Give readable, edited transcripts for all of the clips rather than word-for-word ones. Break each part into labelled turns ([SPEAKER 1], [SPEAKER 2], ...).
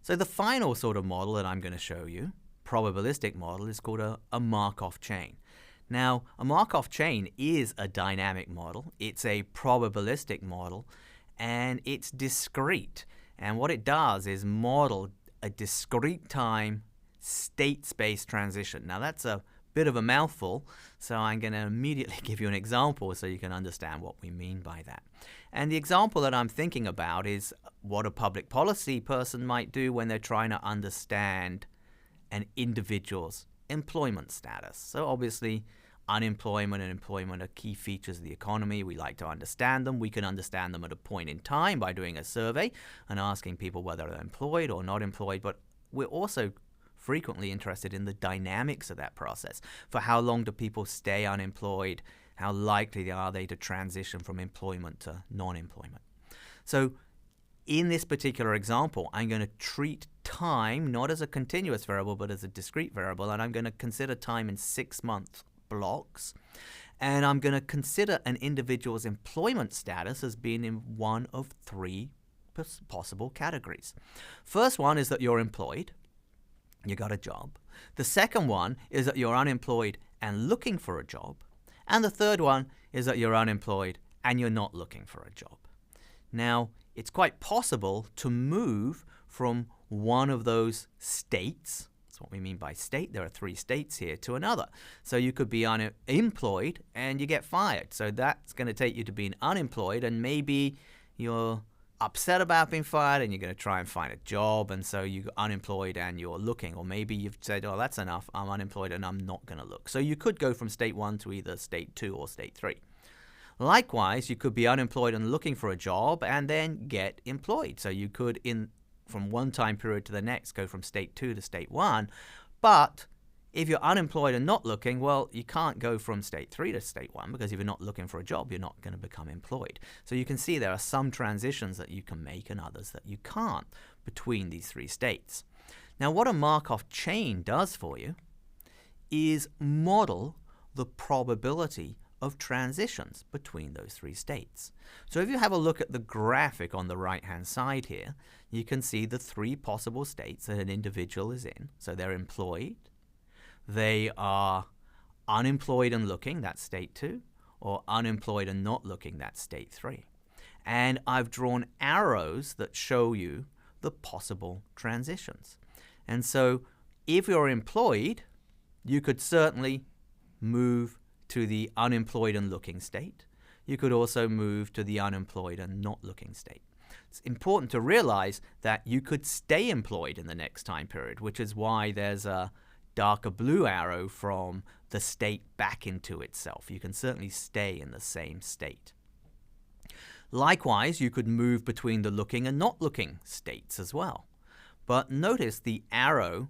[SPEAKER 1] So the final sort of model that I'm going to show you, probabilistic model, is called a Markov chain. Now, a Markov chain is a dynamic model. It's a probabilistic model, and it's discrete. And what it does is model a discrete time state space transition. Now, that's a bit of a mouthful, so I'm going to immediately give you an example so you can understand what we mean by that. And the example that I'm thinking about is what a public policy person might do when they're trying to understand an individual's employment status. So obviously, unemployment and employment are key features of the economy. We like to understand them. We can understand them at a point in time by doing a survey and asking people whether they're employed or not employed, but we're also frequently interested in the dynamics of that process. For how long do people stay unemployed? How likely are they to transition from employment to non-employment? So in this particular example, I'm going to treat time not as a continuous variable, but as a discrete variable, and I'm going to consider time in 6-month blocks. And I'm going to consider an individual's employment status as being in one of 3 possible categories. First one is that you're employed. You got a job. The second one is that you're unemployed and looking for a job. And the third one is that you're unemployed and you're not looking for a job. Now, it's quite possible to move from one of those states, that's what we mean by state, there are 3 states here, to another. So you could be unemployed and you get fired. So that's going to take you to being unemployed, and maybe you're upset about being fired and you're going to try and find a job, and so you're unemployed and you're looking. Or maybe you've said, oh, that's enough, I'm unemployed and I'm not going to look. So you could go from state 1 to either state 2 or state 3. Likewise, you could be unemployed and looking for a job and then get employed. So you could, from one time period to the next, go from state 2 to state 1. But if you're unemployed and not looking, well, you can't go from state 3 to state 1, because if you're not looking for a job, you're not going to become employed. So you can see there are some transitions that you can make and others that you can't between these 3 states. Now, what a Markov chain does for you is model the probability of transitions between those 3 states. So if you have a look at the graphic on the right-hand side here, you can see the 3 possible states that an individual is in. So they're employed, they are unemployed and looking, that's state 2, or unemployed and not looking, that's state 3. And I've drawn arrows that show you the possible transitions. And so if you're employed, you could certainly move to the unemployed and looking state. You could also move to the unemployed and not looking state. It's important to realize that you could stay employed in the next time period, which is why there's a darker blue arrow from the state back into itself. You can certainly stay in the same state. Likewise, you could move between the looking and not looking states as well. But notice the arrow,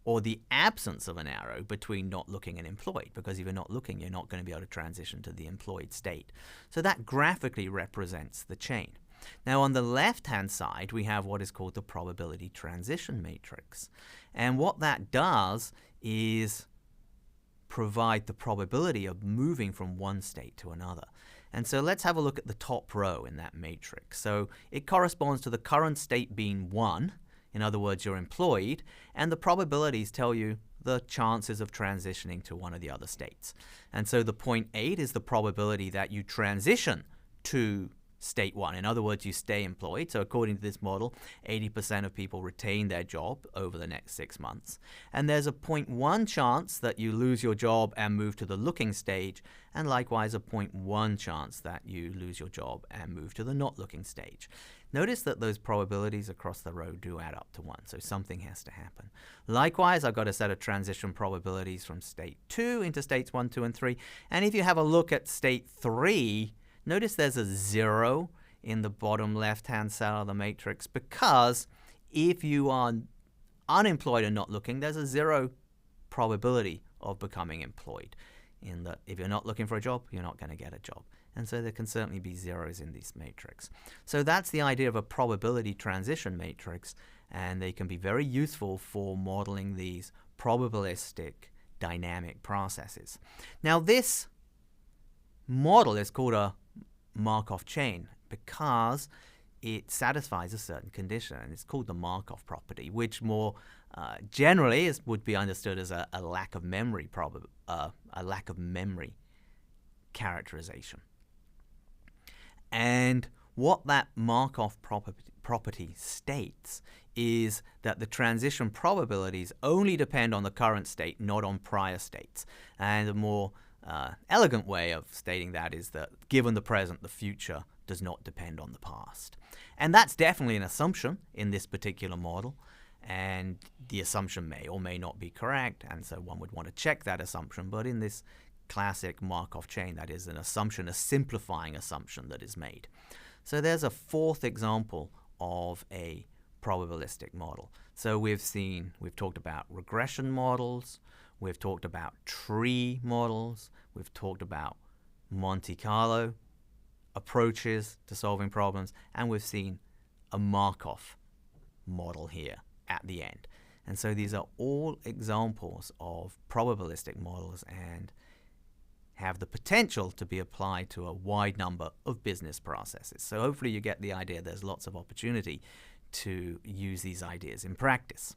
[SPEAKER 1] or the absence of an arrow, between not looking and employed, because if you're not looking, you're not going to be able to transition to the employed state. So that graphically represents the chain. Now, on the left-hand side, we have what is called the probability transition matrix. And what that does is provide the probability of moving from one state to another. And so let's have a look at the top row in that matrix. So it corresponds to the current state being 1. In other words, you're employed, and the probabilities tell you the chances of transitioning to one of the other states. And so the 0.8 is the probability that you transition to state 1. In other words, you stay employed. So according to this model, 80% of people retain their job over the next 6 months. And there's a 0.1 chance that you lose your job and move to the looking stage, and likewise a 0.1 chance that you lose your job and move to the not looking stage. Notice that those probabilities across the row do add up to 1, so something has to happen. Likewise, I've got a set of transition probabilities from state 2 into states 1, 2, and 3. And if you have a look at state 3, notice there's a 0 in the bottom left-hand side of the matrix, because if you are unemployed and not looking, there's a 0 probability of becoming employed. In that, if you're not looking for a job, you're not going to get a job. And so there can certainly be zeros in this matrix. So that's the idea of a probability transition matrix, and they can be very useful for modeling these probabilistic dynamic processes. Now, this model is called a Markov chain because it satisfies a certain condition, and it's called the Markov property, which more generally would be understood as a lack of memory characterization. And what that Markov property states is that the transition probabilities only depend on the current state, not on prior states. And a more elegant way of stating that is that given the present, the future does not depend on the past. And that's definitely an assumption in this particular model, and the assumption may or may not be correct, and so one would want to check that assumption. But in this classic Markov chain, that is an assumption, a simplifying assumption that is made. So there's a fourth example of a probabilistic model. So we've talked about regression models, we've talked about tree models, we've talked about Monte Carlo approaches to solving problems, and we've seen a Markov model here at the end. And so these are all examples of probabilistic models and have the potential to be applied to a wide number of business processes. So hopefully you get the idea there's lots of opportunity to use these ideas in practice.